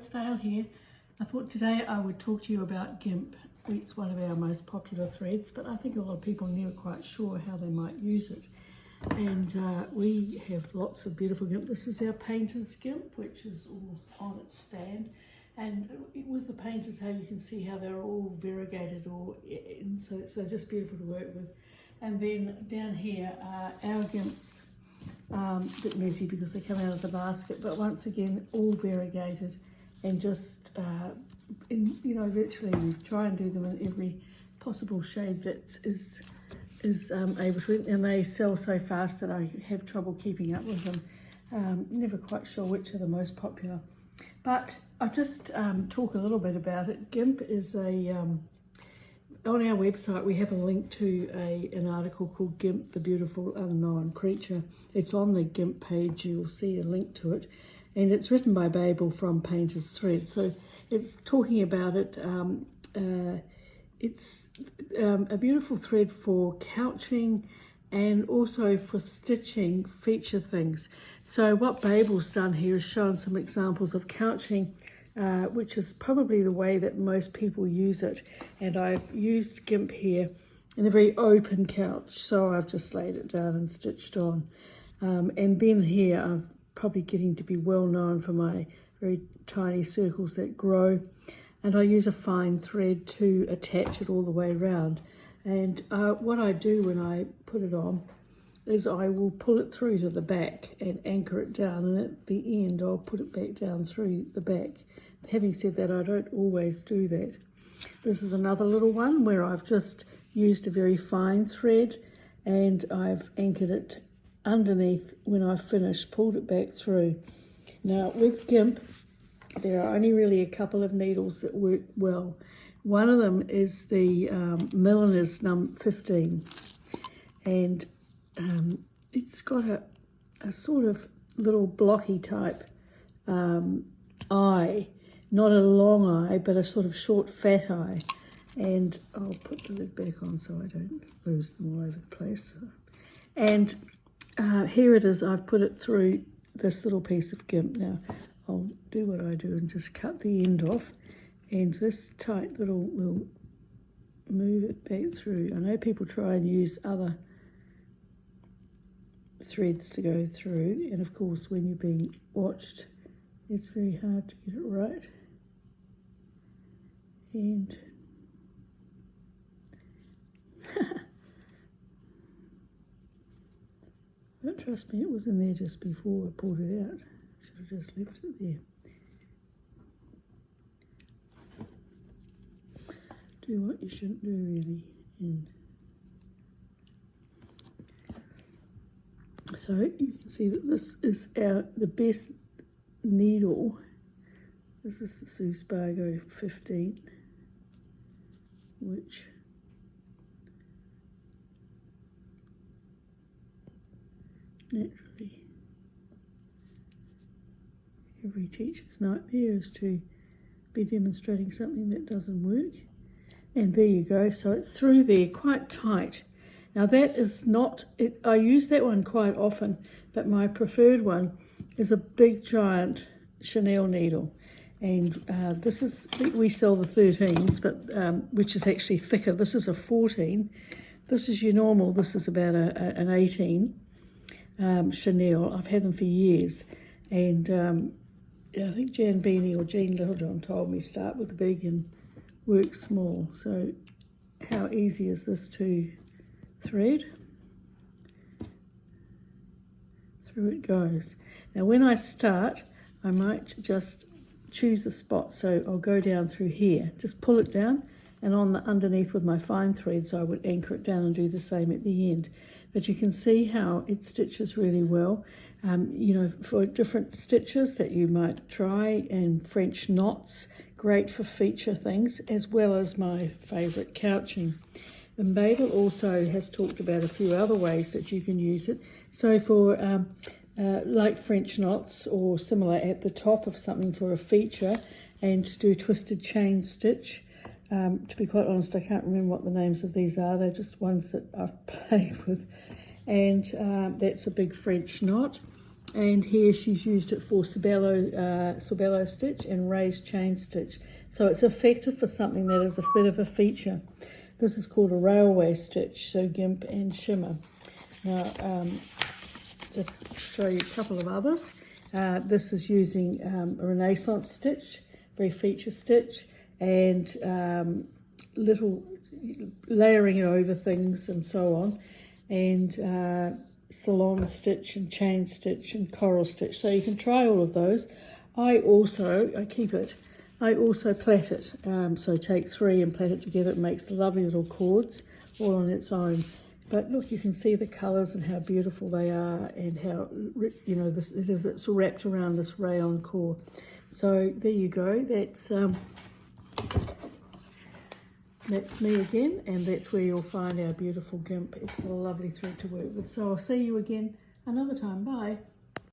it's Dale here. I thought today I would talk to you about gimp. It's one of our most popular threads, but I think a lot of people are never quite sure how they might use it. And we have lots of beautiful gimp. This is our painter's gimp, which is almost on its stand. And with the painters, how you can see how they're all variegated, so just beautiful to work with. And then down here are our gimps. A bit messy because they come out of the basket, but once again all variegated and just virtually we try and do them in every possible shade that is able to, and they sell so fast that I have trouble keeping up with them. Never quite sure which are the most popular, but I'll just talk a little bit about it. Gimp is on our website we have a link to an article called Gimp, the Beautiful Unknown Creature. It's on the Gimp page, you'll see a link to it, and it's written by Babel from Painter's Thread. So it's talking about it. It's a beautiful thread for couching and also for stitching feature things. So what Babel's done here is shown some examples of couching, which is probably the way that most people use it. And I've used gimp here in a very open couch, so I've just laid it down and stitched on. And then here I'm probably getting to be well known for my very tiny circles that grow. And I use a fine thread to attach it all the way around. And what I do when I put it on is I will pull it through to the back and anchor it down, and at the end I'll put it back down through the back. Having said that, I don't always do that. This is another little one where I've just used a very fine thread and I've anchored it underneath. When I've finished, pulled it back through. Now with gimp, there are only really a couple of needles that work well. One of them is the Milliner's number 15, and it's got a sort of little blocky type eye, not a long eye, but a sort of short fat eye. And I'll put the lid back on so I don't lose them all over the place. And here it is. I've put it through this little piece of gimp. Now I'll do what I do and just cut the end off, and this tight little will move it back through. I know people try and use other threads to go through, and of course when you're being watched it's very hard to get it right. And don't trust me, it was in there just before I pulled it out. Should have just left it there. Do what you shouldn't do really. And so you can see that this is the best needle. This is the Suspago 15, which naturally every teacher's nightmare is to be demonstrating something that doesn't work. And there you go, so it's through there quite tight. Now that is not it. I use that one quite often, but my preferred one is a big giant chenille needle, and this is, we sell the 13s, but which is actually thicker. This is a 14. This is your normal. This is about an 18 chenille. I've had them for years, and I think Jan Beanie or Jean Littlejohn told me start with the big and work small. So how easy is this to thread? Through it goes. Now when I start, I might just choose a spot, so I'll go down through here, just pull it down, and on the underneath with my fine threads I would anchor it down and do the same at the end. But you can see how it stitches really well. For different stitches that you might try, and French knots, great for feature things, as well as my favourite couching. And Babel also has talked about a few other ways that you can use it. So for like French knots or similar at the top of something for a feature, and to do twisted chain stitch. To be quite honest, I can't remember what the names of these are. They're just ones that I've played with. And that's a big French knot. And here she's used it for sorbello stitch and raised chain stitch. So it's effective for something that is a bit of a feature. This is called a railway stitch, so gimp and shimmer. Now, just show you a couple of others. This is using a Renaissance stitch, very feature stitch, and little layering it over things and so on, and salon stitch and chain stitch and coral stitch. So you can try all of those. I also plait it. So take 3 and plait it together. It makes the lovely little cords all on its own. But look, you can see the colours and how beautiful they are, and how, you know, it's wrapped around this rayon core. So there you go. That's me again, and that's where you'll find our beautiful gimp. It's a lovely thread to work with. So I'll see you again another time. Bye.